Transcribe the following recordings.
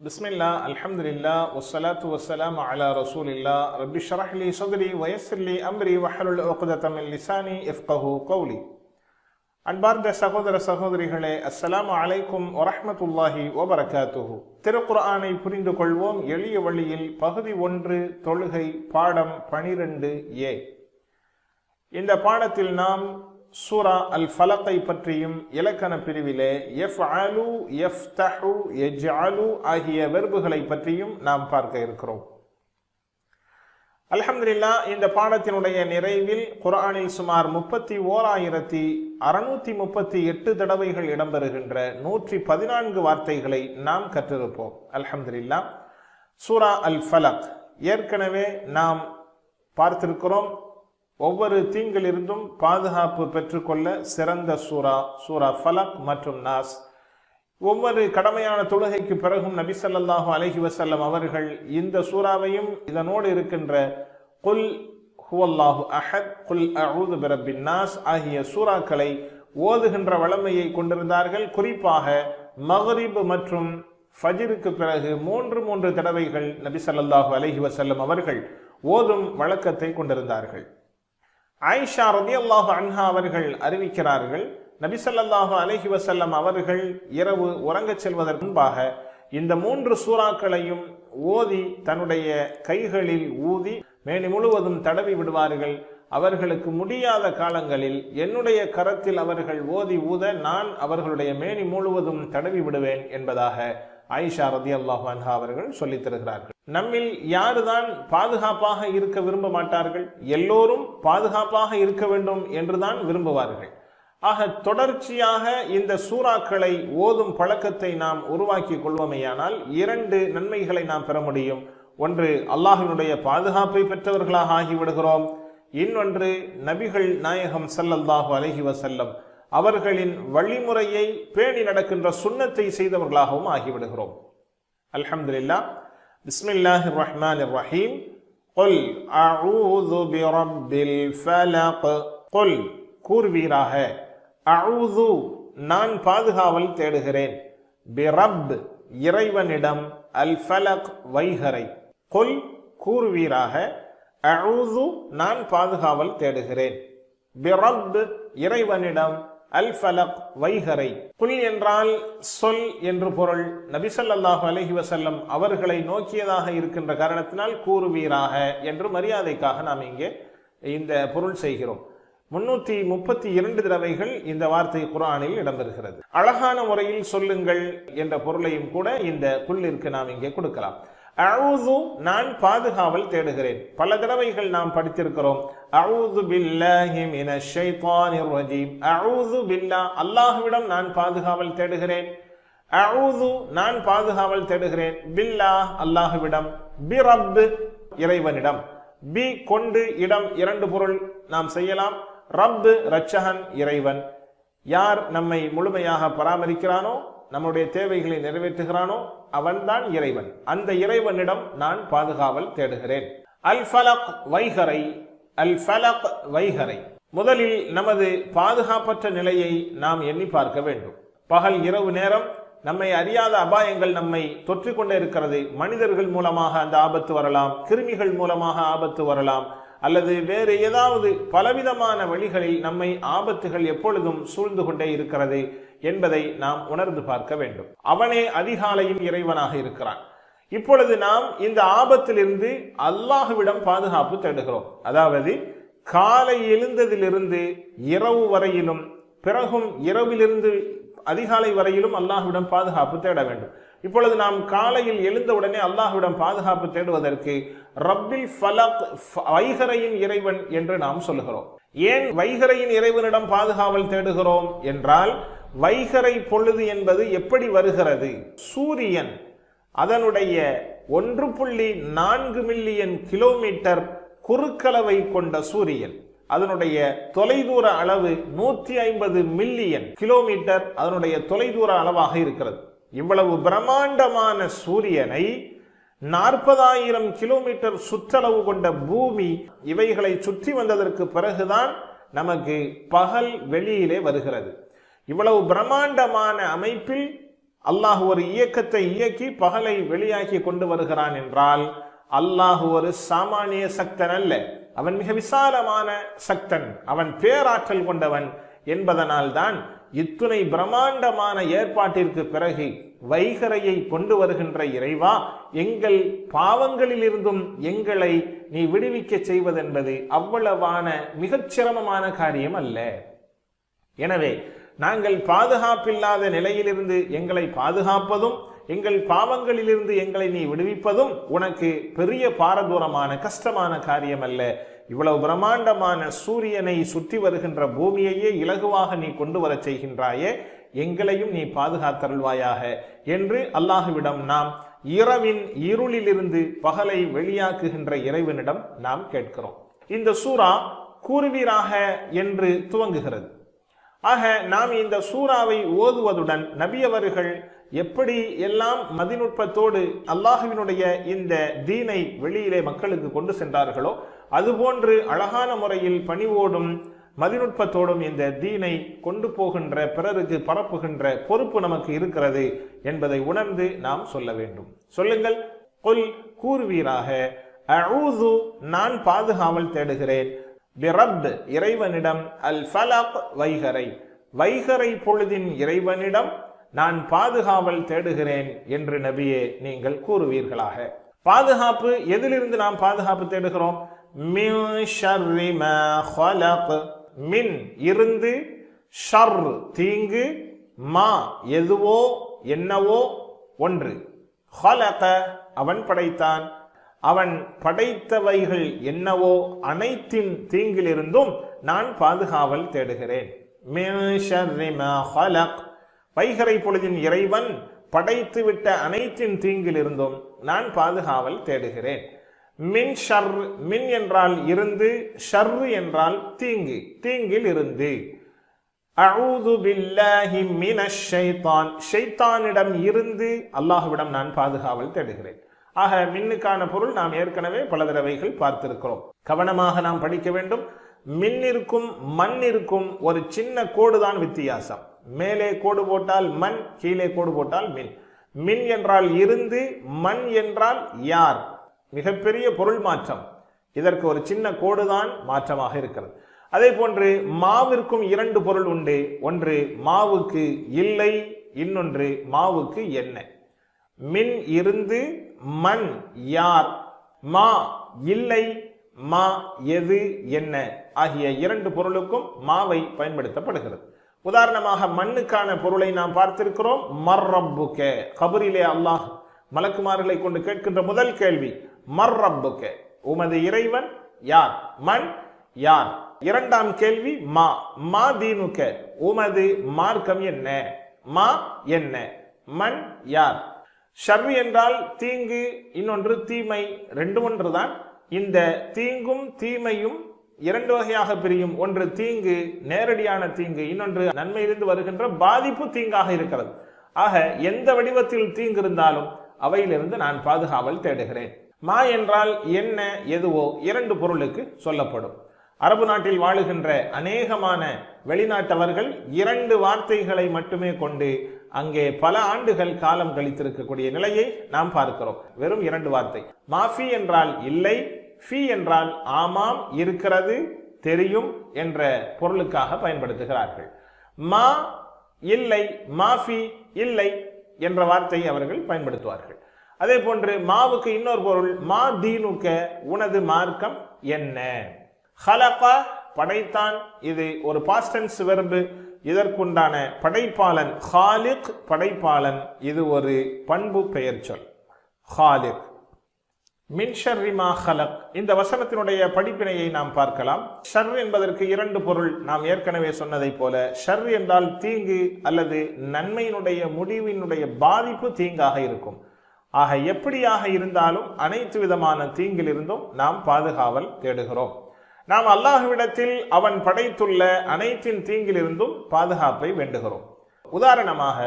பிஸ்மில்லா அல்ஹம்துலில்லா வஸ்ஸலாத்து வஸ்ஸலாமு அலா ரசூலில்லா ரப்பி ஷ்ரஹ் லி ஸத்ரி வயஸ்ஸிர் லி அம்ரி வஹ்லுல் உக்ததம் மின் லிசானி யஃப்கஹு கௌலி. அன்பார்ந்த சகோதர சகோதரிகளே, அஸ்ஸலாமு அலைக்கும் வரஹ்மத்துல்லாஹி வபரகாத்துஹு. திருக்குர்ஆனை புரிந்து கொள்வோம் எளிய வழியில் பகுதி 1 தொழுகை பாடம் 12a. இந்த பாடத்தில் நாம் சூரா அல் ஃபலக்கை பற்றியும் இலக்கண பிரிவிலே யஃஅலு, யஃப்தஹு, யஜ்அலு ஆகிய வெர்புகளை பற்றியும் நாம் பார்க்க இருக்கிறோம். அல்ஹம்துலில்லாஹ், இந்த பாடத்தினுடைய நிறைவில் குர்ஆனில் சுமார் 31,638 தடவைகள் இடம்பெறுகின்ற 114 வார்த்தைகளை நாம் கற்றிருப்போம். அல்ஹம்துலில்லாஹ். சூரா அல் ஃபலக் ஏற்கனவே நாம் பார்த்திருக்கிறோம். ஒவ்வொரு தீங்கிலிருந்தும் பாதுகாப்பு பெற்றுக்கொள்ள சிறந்த சூரா ஃபலக் மற்றும் நாஸ். ஒவ்வொரு கடமையான தொழுகைக்கு பிறகும் நபி ஸல்லல்லாஹு அலைஹி வஸல்லம் அவர்கள் இந்த சூறாவையும் இதனோடு இருக்கின்ற குல் ஹுவல்லாஹு அஹத், குல் அஊது பிரப்பின் நாஸ் ஆகிய சூறாக்களை ஓதுகின்ற வழமையை கொண்டிருந்தார்கள். குறிப்பாக மக்ரிப் மற்றும் ஃபஜ்ருக்கு பிறகு 3 தடவைகள் நபி ஸல்லல்லாஹு அலைஹி வஸல்லம் அவர்கள் ஓதும் வழக்கத்தை கொண்டிருந்தார்கள். ஆயிஷா ரலியல்லாஹு அன்ஹா அவர்கள் அறிவிக்கிறார்கள், நபி ஸல்லல்லாஹு அலைஹி வஸல்லம் அவர்கள் இரவு உறங்கச் செல்வதற்கு முன்பாக இந்த 3 சூறாக்களையும் ஓதி தன்னுடைய கைகளில் ஊதி மேனி முழுவதும் தடவி விடுவார்கள். அவர்களுக்கு முடியாத காலங்களில் என்னுடைய கரத்தில் அவர்கள் ஓதி ஊத நான் அவர்களுடைய மேனி முழுவதும் தடவி விடுவேன் என்பதாக ஆயிஷா ரலியல்லாஹு அன்ஹா அவர்கள் சொல்லித் தருகிறார்கள். நம்மில் யாருதான் பாதுகாப்பாக இருக்க விரும்ப மாட்டார்கள்? எல்லோரும் பாதுகாப்பாக இருக்க வேண்டும் என்றுதான் விரும்புவார்கள். ஆக தொடர்ச்சியாக இந்த சூறாக்களை ஓதும் பழக்கத்தை நாம் உருவாக்கி கொள்வோமேயானால் 2 நன்மைகளை நாம் பெற முடியும். ஒன்று, அல்லாஹ்வினுடைய பாதுகாப்பை பெற்றவர்களாக ஆகிவிடுகிறோம். இன்னொன்று, நபிகள் நாயகம் ஸல்லல்லாஹு அலைஹி வஸல்லம் அவர்களின் வழிமுறையை பேணி நடக்கின்ற சுன்னத்தை செய்தவர்களாகவும் ஆகிவிடுகிறோம். அல்ஹம்துலில்லாஹ். பிஸ்மில்லாஹிர் ரஹ்மானிர் ரஹீம். குல் அஊது பிரப்பில் ஃபலக். குல் கூர்வீராக, அஊது நான் பாதுகாவல் தேடுகிறேன், பிரப் இறைவனிடம், அல் ஃபலக் வைகரை. குல் கூர்வீராக, அஊது நான் பாதுகாவல் தேடுகிறேன், பிரப் இறைவனிடம், அல் ஃபலக் வைகரை. குல் என்றால் சொல் என்று பொருள். நபி ஸல்லல்லாஹு அலைஹி வஸல்லம் அவர்களை நோக்கியதாக இருக்கின்ற காரணத்தினால் கூறுவீராக என்று மரியாதைக்காக நாம் இங்கே இந்த பொருள் செய்கிறோம். 332 தடவைகள் இந்த வார்த்தை குர்ஆனில் இடம்பெறுகிறது. அழகான முறையில் சொல்லுங்கள் என்ற பொருளையும் கூட இந்த குல்லிற்கு நாம் இங்கே கொடுக்கலாம். அஊது நான் பாதுகாவல் தேடுகிறேன். பல தடவைகள் நாம் படித்திருக்கிறோம். அஊது பில்லாஹி மினஷ் ஷைத்தானிர் ரஜீம். அஊது பில்லாஹ் அல்லாஹ்விடம் நான் பாதுகாவல் தேடுகிறேன். அஊது நான் பாதுகாவல் தேடுகிறேன், பில்லாஹ் அல்லாஹ்விடம், பிரப் இறைவனிடம். பி கொண்டு இடம் 2 பொருள் நாம் செய்யலாம். ரப் இரட்சகன் இறைவன். யார் நம்மை முழுமையாக பராமரிக்கிறானோ, நம்முடைய தேவைகளை நிறைவேற்றுகிறானோ அவன்தான் இறைவன். அந்த இறைவனிடம் நான் பாதுகாவல் தேடுகிறேன். அல் ஃபலக் வைகரை. அல் ஃபலக் வைகரை. முதலில் நமது பாதுகாப்பற்ற நிலையை நாம் எண்ணி பார்க்க வேண்டும். பகல் இரவு நேரம் நம்மை அறியாத அபாயங்கள் நம்மை தொற்றிக்கொண்டே இருக்கிறது. மனிதர்கள் மூலமாக அந்த ஆபத்து வரலாம், கிருமிகள் மூலமாக ஆபத்து வரலாம், அல்லது வேறு ஏதாவது பலவிதமான வழிகளில் நம்மை ஆபத்துகள் எப்பொழுதும் சூழ்ந்து கொண்டே இருக்கிறது என்பதை நாம் உணர்ந்து பார்க்க வேண்டும். அவனே அதிகாலையும் இறைவனாக இருக்கிறான். இப்பொழுது நாம் இந்த ஆபத்திலிருந்து அல்லாஹ்விடம் பாதுகாப்பு தேடுகிறோம். அதாவது காலை எழுந்ததிலிருந்து இரவு வரையிலும், பிறகும் இரவிலிருந்து அதிகாலை வரையிலும் அல்லாஹ்விடம் பாதுகாப்பு தேட வேண்டும். இப்பொழுது நாம் காலையில் எழுந்தவுடனே அல்லாஹ்விடம் பாதுகாப்பு தேடுவதற்கு ரப்பில் ஃபலக் வைகரையின் இறைவன் என்று நாம் சொல்லுகிறோம். ஏன் வைகரையின் இறைவனிடம் பாதுகாவல் தேடுகிறோம் என்றால், வைகரை பொழுது என்பது எப்படி வருகிறது? சூரியன் அதனுடைய 1.4 மில்லியன் கிலோமீட்டர் குறுக்களவை கொண்ட சூரியன், அதனுடைய தொலைதூர அளவு 150 மில்லியன் கிலோமீட்டர் அதனுடைய தொலைதூர அளவாக இருக்கிறது. இவ்வளவு பிரம்மாண்டமான சூரியனை 40,000 கிலோமீட்டர் சுற்றளவு கொண்ட பூமி, இவைகளை சுற்றி வந்ததற்கு பிறகுதான் நமக்கு பகல் வெளியிலே வருகிறது. இவ்வளவு பிரம்மாண்டமான அமைப்பில் அல்லாஹ் ஒரு இயக்கத்தை இயக்கி பகலை வெளியாக்கி கொண்டு வருகிறான் என்றால் அல்லாஹ் ஒரு சாமானிய சக்தன் அல்ல, அவன் மிக விசாலமான சக்தன், அவன் பேராற்றல் கொண்டவன் என்பதனால் தான் இத்துணை பிரம்மாண்டமான ஏற்பாட்டிற்கு பிறகு வைகரையை கொண்டு வருகின்ற இறைவா, எங்கள் பாவங்களிலிருந்தும் எங்களை நீ விடுவிக்க செய்வதென்பது அவ்வளவான மிகச் சிரமமான காரியம் அல்ல. எனவே நாங்கள் பாதுகாப்பில்லாத நிலையிலிருந்து எங்களை பாதுகாப்பதும் எங்கள் பாவங்களிலிருந்து எங்களை நீ விடுவிப்பதும் உனக்கு பெரிய பாரதூரமான கஷ்டமான காரியம் அல்ல. இவ்வளவு பிரம்மாண்டமான சூரியனை சுற்றி வருகின்ற பூமியையே இலகுவாக நீ கொண்டு வர செய்கின்றாயே, எங்களையும் நீ பாதுகாத்தருள்வாயாக என்று அல்லாஹுவிடம் நாம் இரவின் இருளிலிருந்து பகலை வெளியாக்குகின்ற இறைவனிடம் நாம் கேட்கிறோம். இந்த சூரா கூறுவீராக என்று துவங்குகிறது. ஆக நாம் இந்த சூறாவை ஓதுவதுடன் நபி அவர்கள் எப்படி எல்லாம் மதிநுட்பத்தோடு அல்லாஹுவினுடைய இந்த தீனை வெளியிலே மக்களுக்கு கொண்டு சென்றார்களோ அதுபோன்று அழகான முறையில் பணிவோடும் மதிநுட்பத்தோடும் இந்த தீனை கொண்டு போகின்ற பிறருக்கு பரப்புகின்ற பொறுப்பு நமக்கு இருக்கிறது என்பதை உணர்ந்து நாம் சொல்ல வேண்டும். சொல்லுங்கள், குல் கூறுவீராக, அஊது நான் பாதுகாவல் தேடுகிறேன், பிரப் இறைவனிடம், அல் ஃபலக் வைகரை வைகரை பொழுதின் இறைவனிடம் நான் பாதுகாவல் தேடுகிறேன் என்று நபியே நீங்கள் கூறுவீர்களாக. பாதுகாப்பு எதிலிருந்து நாம் பாதுகாப்பு தேடுகிறோம்? மின் ஷர்ரி மா ஹலக், மின் இருந்து, ஷர் தீங்கு, மா எதுவோ என்னவோ ஒன்று, ஹலக அவன் படைத்தான், அவன் படைத்தவைகள் என்னவோ அனைத்தின் தீங்கிலிருந்தும் நான் பாதுகாவல் தேடுகிறேன். மின் ஷர்ரி மா ஹலக் வைகரை பொழுதின் இறைவன் படைத்துவிட்ட அனைத்தின் தீங்கிலிருந்தும் நான் பாதுகாவல் தேடுகிறேன். மின் ஷர், மின் என்றால் இருந்து, ஷர் என்றால் தீங்கு, தீங்கில் இருந்து. அஊது பில்லாஹி மினஷ் ஷைத்தான், ஷைத்தானிடம் இருந்து அல்லாஹ்விடம் நான் பாதுகாவல் தேடுகிறேன். ஆக மின்னுக்கான பொருள் நாம் ஏற்கனவே பல தடவைகள் பார்த்திருக்கிறோம். கவனமாக நாம் படிக்க வேண்டும். மின்னிற்கும் மண்ணிற்கும் ஒரு சின்ன கோடுதான் வித்தியாசம். மேலே கோடு போட்டால் மண், கீழே கோடு போட்டால் மின். மின் என்றால் இருந்து, மண் என்றால் யார். மிகப்பெரிய பொருள் மாற்றம். இதற்கு ஒரு சின்ன கோடுதான் மாற்றமாக இருக்கிறது. அதே போன்று மாவிற்கும் இரண்டு பொருள் உண்டு. ஒன்று மாவுக்கு இல்லை, இன்னொன்று மாவுக்கு என்ன. மின் இருந்து, மண் யார், மா இல்லை, மா எது என்ன ஆகிய இரண்டு பொருளுக்கும் மாவை பயன்படுத்தப்படுகிறது. உதாரணமாக மண்ணுக்கான பொருளை நாம் பார்த்திருக்கிறோம். மர்ரப்புக, கபரிலே அல்லாஹ் மலக்குமார்களை கொண்டு கேட்கின்ற முதல் கேள்வி மர்ரப்புக, உமது இறைவன் யார், மண் யார். இரண்டாம் கேள்வி மா, மா தீனுக, உமது மார்க்கம் என்ன, மா என்ன, மண் யார். ஷர்ரி என்றால் தீங்கு, இன்னொன்று தீமை, ரெண்டு ஒன்றுதான். இந்த தீங்கும் தீமையும் இரண்டு வகையாக பிரியும். ஒன்று தீங்கு, நேரடியான தீங்கு, இன்னொன்று நன்மையிலிருந்து வருகின்ற பாதிப்பு தீங்காக இருக்கிறது. ஆக எந்த வடிவத்தில் தீங்கு இருந்தாலும் அவையிலிருந்து நான் பாதுகாவல் தேடுகிறேன். மா என்றால் என்ன, எதுவோ இரண்டு பொருளுக்கு சொல்லப்படும். அரபு நாட்டில் வாழுகின்ற அநேகமான வெளிநாட்டவர்கள் இரண்டு வார்த்தைகளை மட்டுமே கொண்டு அங்கே பல ஆண்டுகள் காலம் கழித்திருக்கக்கூடிய நிலையை நாம் பார்க்கிறோம். வெறும் இரண்டு வார்த்தை. மாஃபி என்றால் இல்லை, ஃபி என்றால் ஆமாம், இருக்கிறது, தெரியும் என்ற பொருளுக்காக பயன்படுத்துகிறார்கள். மா இல்லை, மாஃபி இல்லை என்ற வார்த்தையை அவர்கள் பயன்படுத்துவார்கள். அதே போன்று மாவுக்கு இன்னொரு பொருள் மா தீனுக்க, உனது மார்க்கம் என்ன. ஹலகா படைத்தான், இது ஒரு பாஸ்ட் டென்ஸ் வெர்பு. இதற்குண்டான படைப்பாளன் ஹாலிக், படைப்பாளன், இது ஒரு பண்பு பெயர் சொல். ஹாலிக். மின் ஷர்ரி மா ஹலக், இந்த வசனத்தினுடைய படிப்பினையை நாம் பார்க்கலாம். ஷர் என்பதற்கு இரண்டு பொருள். நாம் ஏற்கனவே சொன்னதை போல ஷர் என்றால் தீங்கு அல்லது நன்மையினுடைய முடிவினுடைய பாதிப்பு தீங்காக இருக்கும். ஆக எப்படியாக இருந்தாலும் அனைத்து விதமான தீங்கிலிருந்தும் நாம் பாதுகாவல் தேடுகிறோம். நாம் அல்லாஹ்விடத்தில் அவன் படைத்துள்ள அனைத்தின் தீங்கிலிருந்தும் பாதுகாப்பை வேண்டுகிறோம். உதாரணமாக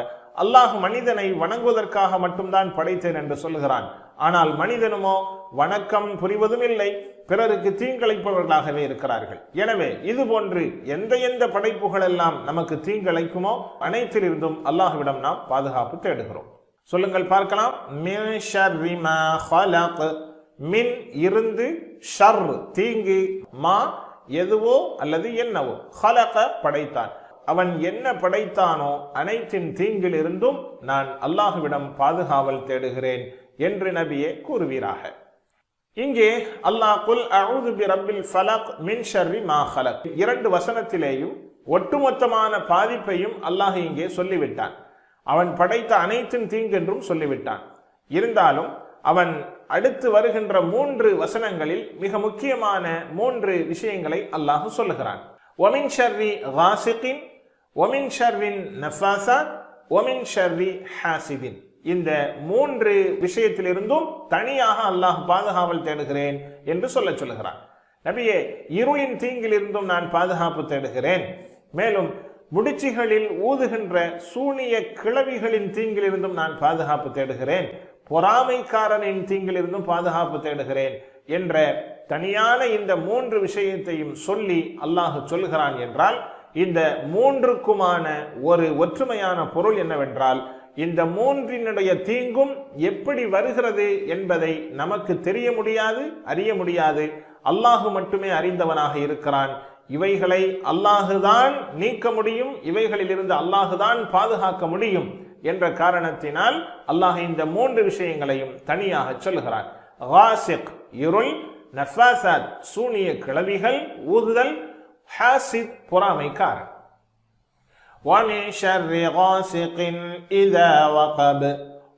அல்லாஹ் மனிதனை வணங்குவதற்காக மட்டும்தான் படைத்தேன் என்று சொல்கிறான். ஆனால் மனிதனுமோ வணக்கம் புரிவதும் இல்லை, பிறருக்கு தீங்கிழைப்பவர்களாகவே இருக்கிறார்கள். எனவே இது போன்று எந்த படைப்புகள் எல்லாம் நமக்கு தீங்கிழைக்குமோ அனைத்திலிருந்தும் அல்லாஹ்விடம் நாம் பாதுகாப்பு தேடுகிறோம். சொல்லுங்கள் பார்க்கலாம். மின் ஷர்ரி மா ஹலக், மின் இருந்து, ஷர் தீங்கு, மா எதுவோ அல்லது என்னவோ, ஹலக படைத்தான், அவன் என்ன படைத்தானோ அனைத்தின் தீங்கில் இருந்தும் நான் அல்லாஹ்விடம் பாதுகாவல் தேடுகிறேன் என்று நபியே கூறுவீராக. இங்கே அல்லாஹ் குல் அஊது பி ரப்பில் ஃபலக் மின் ஷர்ரி மா ஹலக் 2 வசனத்திலேயும் ஒட்டுமொத்தமான பாதிப்பையும் அல்லாஹ் இங்கே சொல்லிவிட்டான். அவன் படைத்த அனைத்தின் தீங்கென்றும் சொல்லிவிட்டான். இருந்தாலும் அவன் அடுத்து வருகின்ற 3 வசனங்களில் மிக முக்கியமான 3 விஷயங்களை அல்லாஹ் சொல்லுகிறான். ஒமின் ஷர்ரி காசிகின், ஒமின் ஷர்ரின் நஃபாஸாத், ஒமின் ஷர்ரி ஹாசிதின். இந்த 3 விஷயத்திலிருந்தும் தனியாக அல்லாஹ் பாதுகாவல் தேடுகிறேன் என்று சொல்லுகிறான். நபியே, இருளின் தீங்கிலிருந்தும் நான் பாதுகாப்பு தேடுகிறேன், மேலும் முடிச்சுகளில் ஊதுகின்ற சூனிய கிளவிகளின் தீங்கிலிருந்தும் நான் பாதுகாப்பு தேடுகிறேன், பொறாமைக்காரனின் தீங்கிலிருந்தும் பாதுகாப்பு தேடுகிறேன் என்ற தனியான இந்த 3 விஷயத்தையும் சொல்லி அல்லாஹ் சொல்லுகிறான் என்றால், இந்த 3க்குமான ஒரு ஒற்றுமையான பொருள் என்னவென்றால், இந்த 3னுடைய தீங்கும் எப்படி வருகிறது என்பதை நமக்கு தெரிய முடியாது, அறிய முடியாது. அல்லாஹ் மட்டுமே அறிந்தவனாக இருக்கிறான். இவைகளை அல்லாஹுதான் நீக்க முடியும், இவைகளிலிருந்து அல்லாஹுதான் பாதுகாக்க முடியும் என்ற காரணத்தினால் அல்லாஹ் இந்த 3 விஷயங்களையும் தனியாக சொல்லுகிறான். காசிக் இருள், நஃபாஸாத் சூனிய கிளவிகள் ஊதுதல், ஹாசித் பொறாமைக்காரன். வமின் ஷர்ரி காசிகின் இதா வகப்,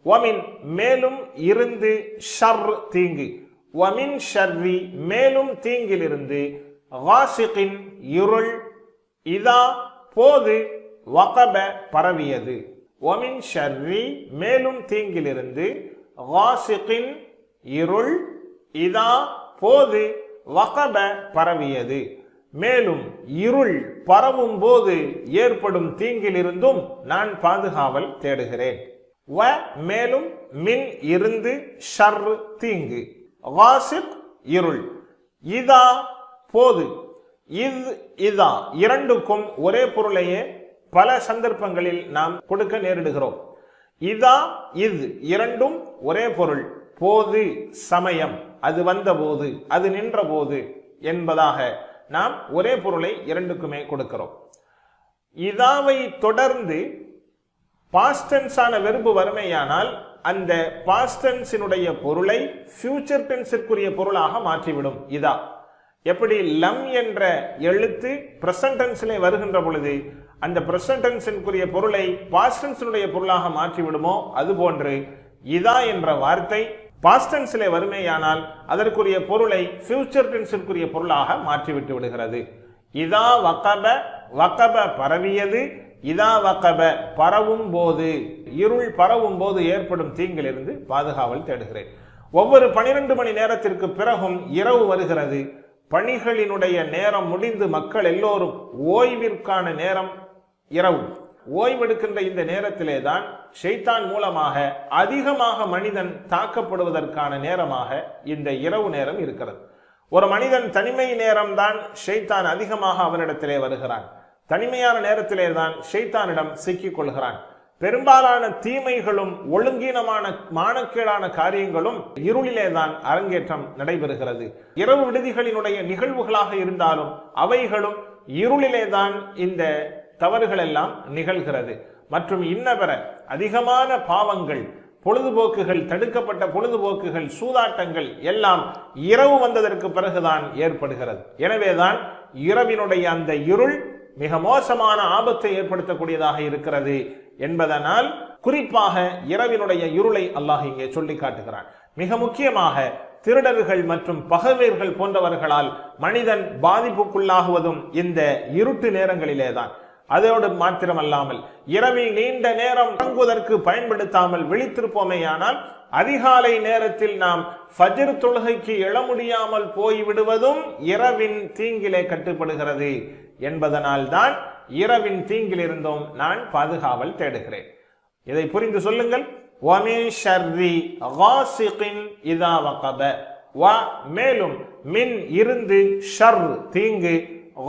வமின் மேலும் இருந்து, ஷர் தீங்கு, வமின் ஷர்ரி மேலும் தீங்கிலிருந்து, காசிகின் இருள், இதா போது, வகப பரவியது. வமின் ஷர்ரி மேலும் தீங்கிலிருந்து, காசிகின் இருள், இதா போது, வகப பரவியது. மேலும் இருள் பரவும் போது ஏற்படும் தீங்கிலிருந்தும் நான் பாதுகாவல் தேடுகிறேன். வ மேலும், மின் இருந்து, ஷர் தீங்கு, காசிக் இருள், இதா போது. இதா இரண்டுக்கும் ஒரே பொருளையே பல சந்தர்ப்பங்களில் நாம் கொடுக்க நேரிடுகிறோம். இதா இரண்டும் ஒரே பொருள். போது சமயம், அது வந்தபோது, அது நின்ற போது என்பதாக நாம் ஒரே பொருளை இரண்டுக்குமே கொடுக்கிறோம். இதாவை தொடர்ந்து பாஸ்டென்ஸான வெர்பு வறுமையானால் அந்த பாஸ்டென்ஸினுடைய பொருளை ஃபியூச்சர் டென்ஸிற்குரிய பொருளாக மாற்றிவிடும். இதா எப்படி லம் என்ற எழுத்து பிரசன்ட் டென்ஸிலே வருகின்ற பொழுது அந்த பிரசன்ட் டென்ஸிற்குரிய பொருளை பாஸ்ட் டென்ஸினுடைய பொருளாக மாற்றிவிடுமோ, அதுபோன்று இதா என்ற வார்த்தை பாஸ்ட் டென்ஸிலே வருமேயானால் அதற்குரிய பொருளை ஃபியூச்சர் டென்ஸிற்குரிய பொருளாக மாற்றிவிட்டு விடுகிறது. இதா வகப, வகப பரவியது, இதா வகப பரவும் போது, இருள் பரவும் போது ஏற்படும் தீங்கிலிருந்து பாதுகாவல் தேடுகிறேன். ஒவ்வொரு 12 மணி நேரத்திற்கு பிறகும் இரவு வருகிறது. பணிகளினுடைய நேரம் முடிந்து மக்கள் எல்லோரும் ஓய்விற்கான நேரம் இரவு. ஓய்வெடுக்கின்ற இந்த நேரத்திலே தான் ஷைத்தான் மூலமாக அதிகமாக மனிதன் தாக்கப்படுவதற்கான நேரமாக இந்த இரவு நேரம் இருக்கிறது. ஒரு மனிதன் தனிமை நேரம்தான் ஷைத்தான் அதிகமாக அவனிடத்திலே வருகிறான். தனிமையான நேரத்திலே தான் ஷைத்தானிடம் சிக்கிக் கொள்கிறான். பெரும்பாலான தீமைகளும் ஒழுங்கீனமான மானக்கேடான காரியங்களும் இருளிலே தான் அரங்கேற்றம் நடைபெறுகிறது. இரவு விடுதிகளினுடைய நிகழ்வுகளாக இருந்தாலும் அவைகளும் இருளிலே தான் இந்த தவறுகள் எல்லாம் நிகழ்கிறது. மற்றும் இன்னவர அதிகமான பாவங்கள், பொழுதுபோக்குகள், தடுக்கப்பட்ட பொழுதுபோக்குகள், சூதாட்டங்கள் எல்லாம் இரவு வந்ததற்கு பிறகுதான் ஏற்படுகிறது. எனவேதான் இரவினுடைய அந்த இருள் மிக மோசமான ஆபத்தை ஏற்படுத்தக்கூடியதாக இருக்கிறது என்பதனால் குறிப்பாக இரவினுடைய இருளை அல்லாஹ் இங்கே சொல்லி காட்டுகிறான். மிக முக்கியமாக திருடர்கள் மற்றும் பகைவர்கள் போன்றவர்களால் மனிதன் பாதிப்புக்குள்ளாகுவதும் இந்த இருட்டு நேரங்களிலேதான். அதோடு மாத்திரமல்லாமல் இரவில் நீண்ட நேரம் தங்குவதற்கு பயன்படுத்தாமல் விழித்திருப்போமேயானால் அதிகாலை நேரத்தில் நாம் ஃபஜ்ர் தொழுகைக்கு எழ முடியாமல் போய்விடுவதும் இரவின் தீங்கிலே கட்டுப்படுகிறது என்பதனால் தான் இரவின் தீங்கிலிருந்தும் நான் பாதுகாவல் தேடுகிறேன். இதை புரிந்து சொல்லுங்கள். وَمِنْ شَرِّ غَاسِقٍ إِذَا وَقَبَ மேலும் மின் இருந்து, ஷர் தீங்கு,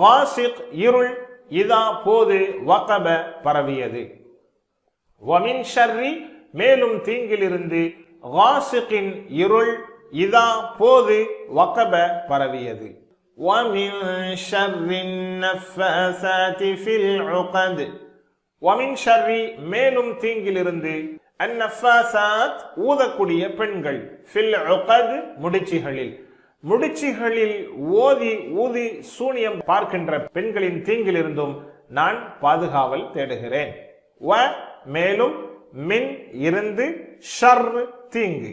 காசிக் இருள், இதா போது, வகப பரவியது. வமின் ஷர்ரி மேலும் தீங்கிலிருந்து, காசிகின் இருள், இதா போது, வகப பரவியது. வமின் ஷர்ரின் நஃபாஸாதி ஃபில் உகத் வமின் ஷர்ரி மேலும் தீங்கிலிருந்து, அந்நஃபாஸாத் ஊதக்கூடிய பெண்கள், ஃபில் உகத் முடிச்சுகளில், முடிச்சுகளில் ஊதி சூனியம் பார்க்கின்ற பெண்களின் தீங்கிலிருந்தும் நான் பாதுகாவல் தேடுகிறேன். வ மேலும், மின் இருந்து, ஷர் தீங்கு.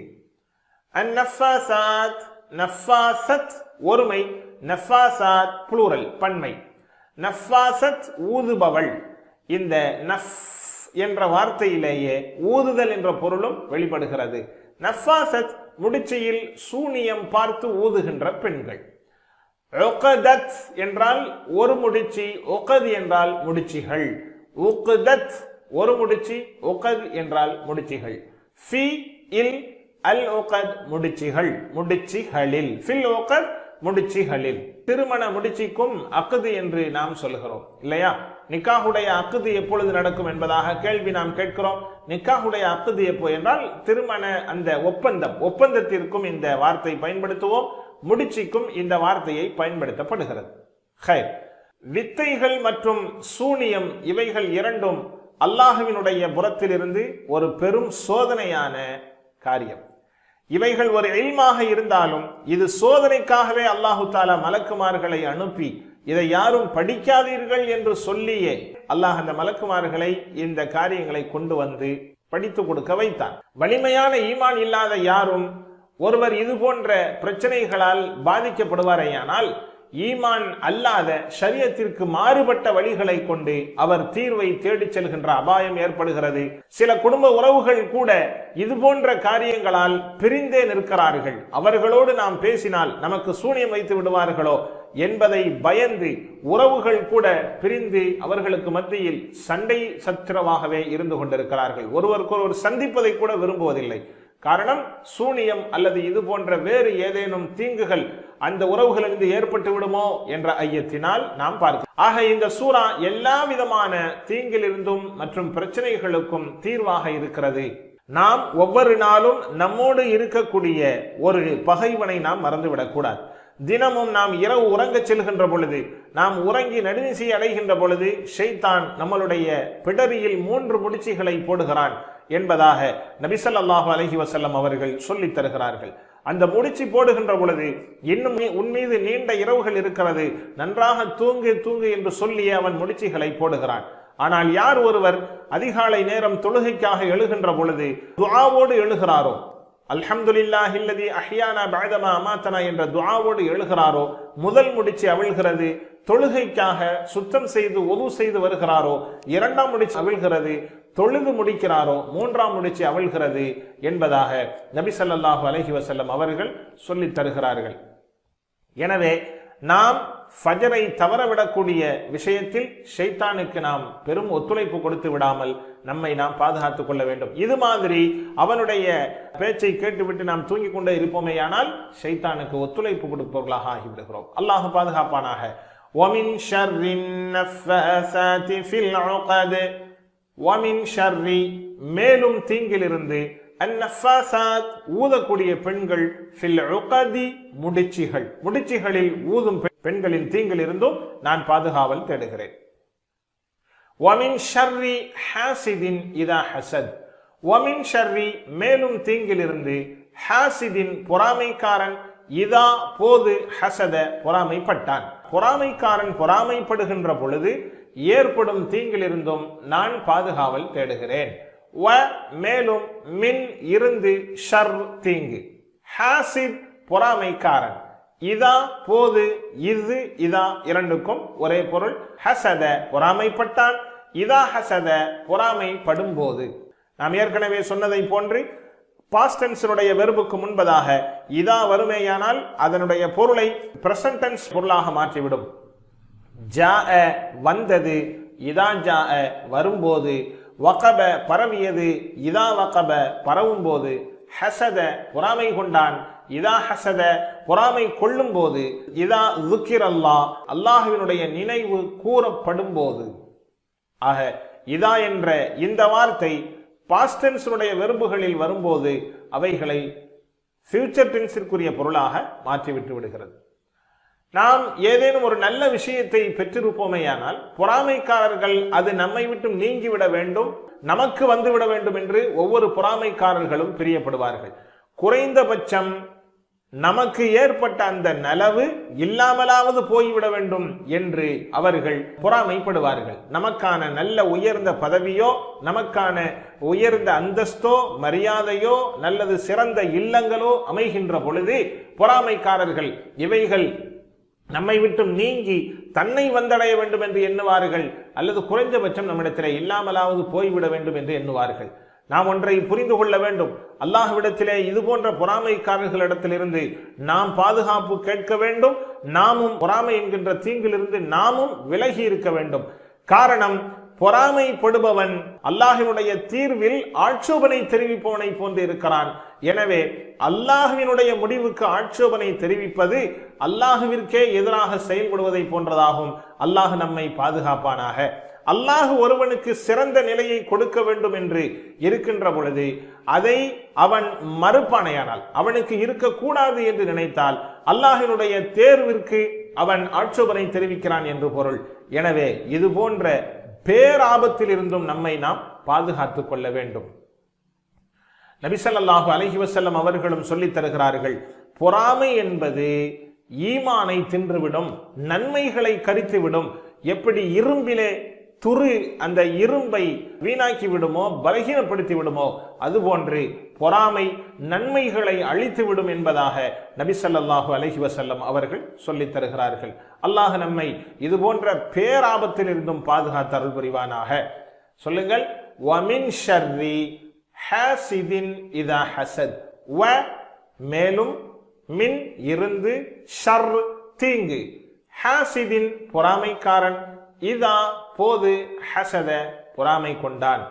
அந்நஃபாஸாத் நஃபாஸத் ஒருமை, நஃபாஸாத் ப்ளூரல் பன்மை. நஃபாஸத் ஊதுபவள். இந்த நஃப் என்ற வார்த்தையிலேயே ஊதுதல் என்ற பொருளும் வெளிப்படுகிறது. நஃபாஸத் முடிச்சியில் சூனியம் பார்த்து ஊதுகின்ற பெண்கள். உகதத் என்றால் ஒரு முடிச்சி, உகத் என்றால் முடிச்சிகள். உகதத் ஒரு முடிச்சி, உகத் என்றால் முடிச்சிகள். ஃபி இல் அல் உகத் முடிச்சிகள், முடிச்சிகளில். ஃபில் உகத் முடிச்சிகளில். திருமண முடிச்சிக்கும் அக்குது என்று நாம் சொல்கிறோம் இல்லையா? நிக்காஹுடைய அக்குது எப்பொழுது நடக்கும் என்பதாக கேள்வி நாம் கேட்கிறோம். நிக்காஹுடைய அக்குது எப்போ என்றால் திருமண அந்த ஒப்பந்தத்திற்கும் இந்த வார்த்தை பயன்படுத்துவோம், முடிச்சிக்கும் இந்த வார்த்தையை பயன்படுத்தப்படுகிறது. வித்தைகள் மற்றும் சூனியம் இவைகள் இரண்டும் அல்லாஹ்வினுடைய புறத்திலிருந்து ஒரு பெரும் சோதனையான காரியம். இவைகள் ஒரு இல்மாக இருந்தாலும் இது சோதனைக்காகவே அல்லாஹு தாலா மலக்குமார்களை அனுப்பி இதை யாரும் படிக்காதீர்கள் என்று சொல்லியே அல்லாஹ் அந்த மலக்குமார்களை இந்த காரியங்களை கொண்டு வந்து படித்து கொடுக்க வைத்தான். வலிமையான ஈமான் இல்லாத யாரும் ஒருவர் இது போன்ற பிரச்சனைகளால் பாதிக்கப்படுவாரேயானால் ஈமான் அல்லாத ஷரியத்திற்கு மாறுபட்ட வழிகளை கொண்டு அவர் தீர்வை தேடிச் செல்கின்ற அபாயம் ஏற்படுகிறது. சில குடும்ப உறவுகள் கூட இது போன்ற காரியங்களால் பிரிந்தே நிற்கிறார்கள். அவர்களோடு நாம் பேசினால் நமக்கு சூனியம் வைத்து விடுவார்களோ என்பதை பயந்து உறவுகள் கூட பிரிந்து அவர்களுக்கு மத்தியில் சண்டை சச்சரவாகவே இருந்து கொண்டிருக்கிறார்கள். ஒருவருக்கொருவர் சந்திப்பதை கூட விரும்புவதில்லை. காரணம், சூனியம் அல்லது இது போன்ற வேறு ஏதேனும் தீங்குகள் அந்த உறவுகளிலிருந்து ஏற்பட்டு விடுமோ என்ற ஐயத்தினால் நாம் பார்க்கிறோம். ஆக இந்த சூரா எல்லா விதமான தீங்கிலிருந்தும் மற்றும் பிரச்சனைகளுக்கும் தீர்வாக இருக்கிறது. நாம் ஒவ்வொரு நாளும் நம்மோடு இருக்கக்கூடிய ஒரு பகைவனை நாம் மறந்துவிடக்கூடாது. தினமும் நாம் இரவு உறங்கச் செல்கின்ற பொழுது, நாம் உறங்கி நடுநிசை அடைகின்ற பொழுது ஷைத்தான் நம்மளுடைய பிடரியில் 3 முடிச்சுகளை போடுகிறான் என்பதாக நபி ஸல்லல்லாஹு அலைஹி வஸல்லம் அவர்கள் சொல்லித் தருகிறார்கள். அந்த முடிச்சு போடுகின்ற பொழுது இன்னும் உன் மீது நீண்ட இரவுகள் இருக்கிறது, நன்றாக தூங்கு தூங்கு என்று சொல்லி அவன் முடிச்சுகளை போடுகிறான். ஆனால் யார் ஒருவர் அதிகாலை நேரம் தொழுகைக்காக எழுகின்ற பொழுது துஆவோடு எழுகிறாரோ, அல்ஹம்துலில்லாஹில்லதி அஹ்யானா பஅதமா அமாத்தனா என்ற துஆவோடு எழுகிறாரோ, முதல் முடிச்சு அவிழ்கிறது. தொழுகைக்காக சுத்தம் செய்து ஒது செய்து வருகிறாரோ, 2ஆம் முடிச்சு அவிழ்கிறது. தொழுது முடிக்கிறாரோ, 3ஆம் முடிச்சு அவிழ்கிறது என்பதாக நபி ஸல்லல்லாஹு அலைஹி வஸல்லம் அவர்கள் சொல்லித் தருகிறார்கள். எனவே நாம் ஃபஜரை தவறவிடக்கூடிய விஷயத்தில் ஷைத்தானுக்கு நாம் பெரும் ஒத்துழைப்பு கொடுத்து விடாமல் நம்மை நாம் பாதுகாத்துக் கொள்ள வேண்டும். இது மாதிரி அவனுடைய பேச்சை கேட்டுவிட்டு நாம் தூங்கிக் கொண்டே இருப்போமேயானால் ஷைத்தானுக்கு ஒத்துழைப்பு கொடுப்பவர்களாக ஆகிவிடுகிறோம். அல்லாஹ் பாதுகாப்பானாக. وَمِنْ شَرِّ النَّفَّاثَاتِ فِي الْعُقَدِ وَمِنْ شَرِّ மேலும் தீங்கிலிருந்து, அந்நஃபாஸாத் ஊதக்கூடிய பெண்கள், ஃபில் உகதி முடிச்சுகள், முடிச்சுகளில் ஊதும் பெண்களின் தீங்கிலிருந்தும் நான் பாதுகாவல் தேடுகிறேன். வமின் ஷர்ரி ஹாசிதின் இதா ஹசத் வமின் ஷர்ரி மேலும் தீங்கிலிருந்து, ஹாசிதின் பொறாமைக்காரன், இதா போது, ஹசத பொறாமைப்பட்டான். பொறாமைக்காரன் பொறாமைப்படுகின்ற பொழுது ஏற்படும் தீங்கிலிருந்தும் நான் பாதுகாவல் தேடுகிறேன். வ மேலும், மின் இருந்து, ஷர் தீங்கு, ஹாசித் பொறாமைக்காரன், இதா போது, இது இதா இரண்டுக்கும் ஒரே பொருள். ஹசத பொறாமைப்பட்டான், இதா ஹசத பொறாமைப்படும் போது. நாம் ஏற்கனவே சொன்னதை போன்று பாஸ்ட் டென்ஸினுடைய வெர்புக்கு முன்பதாக இதா வருமேயானால் அதனுடைய பொருளை பிரசன்ட் டென்ஸ் பொருளாக மாற்றிவிடும். ஜாஅ வந்தது, இதா ஜாஅ வரும்போது, வகப பரவியது, இதா வகப பரவும் போது, ஹசத பொறாமை கொண்டான், இதா ஹசத பொறாமை கொள்ளும் போது, இதா ذுக்கிர் அல்லாஹ் அல்லாஹ்வினுடைய நினைவு கூறப்படும் போது. ஆக இதா என்ற இந்த வார்த்தை பாஸ்ட் டென்ஸுடைய வெர்புகளில் வரும்போது அவைகளை ஃபியூச்சர் டென்ஸிற்குரிய பொருளாக மாற்றிவிட்டு விடுகிறது. நாம் ஏதேனும் ஒரு நல்ல விஷயத்தை பெற்றிருப்போமேயானால் பொறாமைக்காரர்கள் அது நம்மை விட்டு நீங்கிவிட வேண்டும், நமக்கு வந்துவிட வேண்டும் என்று ஒவ்வொரு பொறாமைக்காரர்களும் பிரியப்படுவார்கள். குறைந்தபட்சம் நமக்கு ஏற்பட்ட அந்த நலவு இல்லாமலாவது போய்விட வேண்டும் என்று அவர்கள் பொறாமைப்படுவார்கள். நமக்கான நல்ல உயர்ந்த பதவியோ, நமக்கான உயர்ந்த அந்தஸ்தோ, மரியாதையோ, நல்லது சிறந்த இல்லங்களோ அமைகின்ற பொழுது பொறாமைக்காரர்கள் இவைகள் நம்மை விட்டு நீங்கி தன்னை வந்தடைய வேண்டும் என்று எண்ணுவார்கள், அல்லது குறைந்தபட்சம் நம்மிடத்திலே இல்லாமலாவது போய்விட வேண்டும் என்று எண்ணுவார்கள். நாம் ஒன்றை புரிந்து கொள்ள வேண்டும், அல்லாஹ்விடத்திலே இது போன்ற பொறாமைக்காரர்களிடத்திலிருந்து நாம் பாதுகாப்பு கேட்க வேண்டும். நாமும் பொறாமை என்கின்ற தீங்கிலிருந்து நாமும் விலகி இருக்க வேண்டும். காரணம், பொறாமைப்படுபவன் அல்லாஹ்வினுடைய தீர்வில் ஆட்சேபனை தெரிவிப்பவனை போன்று இருக்கிறான். எனவே அல்லாஹ்வினுடைய முடிவுக்கு ஆட்சேபனை தெரிவிப்பது அல்லாஹ்விற்கே எதிராக செயல்படுவதை போன்றதாகும். அல்லாஹ் நம்மை பாதுகாப்பானாக. அல்லாஹ் ஒருவனுக்கு சிறந்த நிலையை கொடுக்க வேண்டும் என்று இருக்கின்ற பொழுது அதை அவன் மறுப்பானையானால், அவனுக்கு இருக்கக்கூடாது என்று நினைத்தால் அல்லாஹ்வினுடைய தேர்விற்கு அவன் ஆட்சேபனை தெரிவிக்கிறான் என்று பொருள். எனவே இது போன்ற பேராபத்தில் இருந்தும் நம்மை நாம் பாதுகாத்துக் கொள்ள வேண்டும். நபி ஸல்லல்லாஹு அலைஹி வஸல்லம் அவர்களும் சொல்லித் தருகிறார்கள், பொறாமை என்பது ஈமானை தின்றுவிடும், நன்மைகளை கரித்துவிடும். எப்படி இரும்பிலே துரு அந்த இரும்பை வீணாக்கி விடுமோ, பலகீனப்படுத்தி விடுமோ, அதுபோன்று பொறாமை நன்மைகளை அழித்துவிடும் என்பதாக நபி ஸல்லல்லாஹு அலைஹி வஸல்லம் அவர்கள் சொல்லித் தருகிறார்கள். அல்லாஹ் நம்மை இது போன்ற பேராபத்தில் இருந்தும் பாதுகாத்து அருள் புரிவானாக. சொல்லுங்கள், வமின் ஷர்ரி ஹாசிதின் இதா ஹசத். வ மேலும், மின் இருந்து, ஷர் தீங்கு, ஹாசிதின் பொறாமைக்காரன், இதா போது, ஹசத பொறாமை கொண்டான்.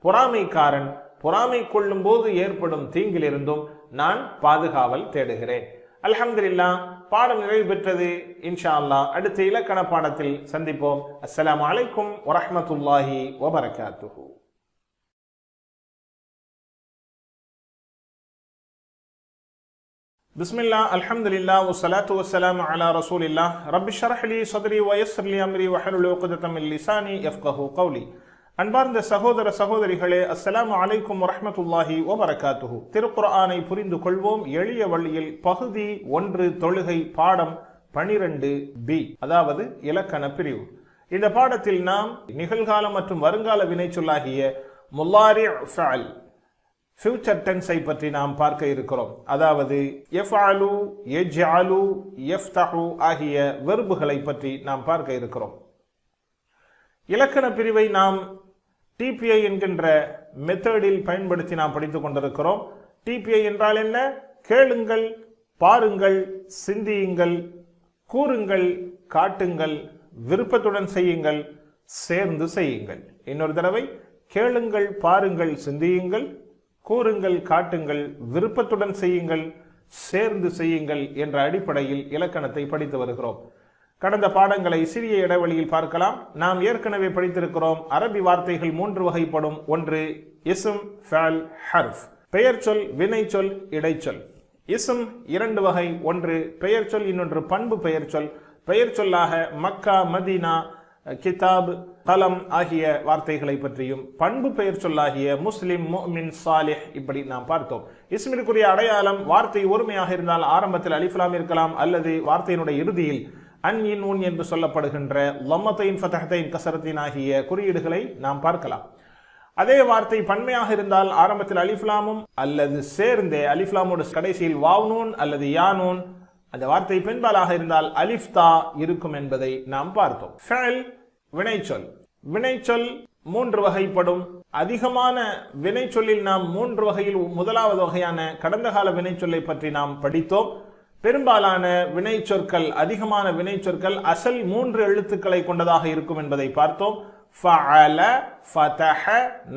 பொறாமைக்காரன் பொறாமை கொள்ளும் போது ஏற்படும் தீங்கிலிருந்தும் நான் பாதுகாவல் தேடுகிறேன். அல்ஹம்துலில்லாஹ், பாடம் நிறைவு பெற்றது. இன்ஷா அல்லாஹ் அடுத்த இலக்கண பாடத்தில் சந்திப்போம். அஸ்ஸலாமு அலைக்கும் வரஹ்மத்துல்லாஹி வபரகாத்துஹு. பிஸ்மில்லா, அல்ஹம்துலில்லாஹ், வஸ்ஸலாத்து வஸ்ஸலாமு அலா ரசூலில்லாஹ். ரப்பி ஷ்ரஹ் லி ஸத்ரி வயஸ்ஸிர் லி அம்ரி வஹ்லுல் உக்ததம் மின் லிசானி யஃப்கஹு கௌலி. அன்பார்ந்த சகோதர சகோதரிகளே, அஸ்ஸலாமு அலைக்கும் வரஹ்மத்துல்லாஹி வபரகாத்துஹு. திருக்குர்ஆனை புரிந்து கொள்வோம் எளிய வழியில் பகுதி 1 தொழுகை பாடம் 12B, அதாவது இலக்கண பிரிவு. இந்த பாடத்தில் நாம் நிகழ்கால மற்றும் வருங்கால வினைச்சொல்லாகிய முல்லாரி ஃபஅல், ஃபியூச்சர் டென்ஸை பற்றி நாம் பார்க்க இருக்கிறோம். அதாவது யஃஅலு, யஜ்அலு, யஃப்தஹு ஆகிய வெர்புகளை பற்றி நாம் பார்க்க இருக்கிறோம். இலக்கண பிரிவை நாம் டிபிஐ என்கின்ற மெத்தடில் பயன்படுத்தி நாம் படித்துக் கொண்டிருக்கிறோம். டிபிஐ என்றால் என்ன? கேளுங்கள், பாருங்கள், சிந்தியுங்கள், கூறுங்கள், காட்டுங்கள், விருப்பத்துடன் செய்யுங்கள், சேர்ந்து செய்யுங்கள். இன்னொரு தடவை, கேளுங்கள், பாருங்கள், சிந்தியுங்கள், கூறுங்கள், காட்டுங்கள், விருப்பத்துடன் செய்யுங்கள், சேர்ந்து செய்யுங்கள் என்ற அடிப்படையில் இலக்கணத்தை படித்து வருகிறோம். கடந்த பாடங்களை சிறிய இடைவெளியில் பார்க்கலாம். நாம் ஏற்கனவே படித்திருக்கிறோம். அரபி வார்த்தைகள் 3 வகைப்படும். ஒன்று இஸ்ம், ஃபஅல், ஹர்ஃப். பெயர் சொல், வினை சொல், இடைச்சொல். இஸ்ம் 2 வகை. ஒன்று பெயர் சொல், இன்னொன்று பண்பு பெயர் சொல். பெயர் சொல்லாக மக்கா, மதீனா, கிதாப், கலம் ஆகிய வார்த்தைகளை பற்றியும், பண்பு பெயர் சொல்லாகிய முஸ்லிம், முஃமின், சாலிஹ் இப்படி நாம் பார்த்தோம். இஸ்மிற்குரிய அடையாளம், வார்த்தை ஒருமையாக இருந்தால் ஆரம்பத்தில் அலிஃப்லாம் இருக்கலாம், அல்லது வார்த்தையினுடைய இறுதியில் அன், இன், உன் என்று சொல்லப்படுகின்ற லம்மத்தைன், ஃபதஹத்தைன், கஸரத்தின் ஆகிய குறியீடுகளை நாம் பார்க்கலாம். அதே வார்த்தை பன்மையாக இருந்தால் ஆரம்பத்தில் அலிஃப்லாமும் அல்லது சேர்ந்தே அலிஃப்லாமோடு கடைசியில் வாவ்னூன் அல்லது யானூன், அந்த வார்த்தை பெண்பாலாக இருந்தால் அலிஃப் தா இருக்கும் என்பதை நாம் பார்த்தோம். ஃபஅல் வினைச்சொல். வினைச்சொல் 3 வகைப்படும். அதிகமான வினைச்சொல்லில் நாம் 3 வகையில் முதலாவது வகையான கடந்த கால வினைச்சொல்லை பற்றி நாம் படித்தோம். பெரும்பாலான வினைச்சொற்கள், அதிகமான வினைச்சொற்கள் அசல் 3 எழுத்துக்களை கொண்டதாக இருக்கும் என்பதை பார்த்தோம். ஃபஅல, ஃபதஹ,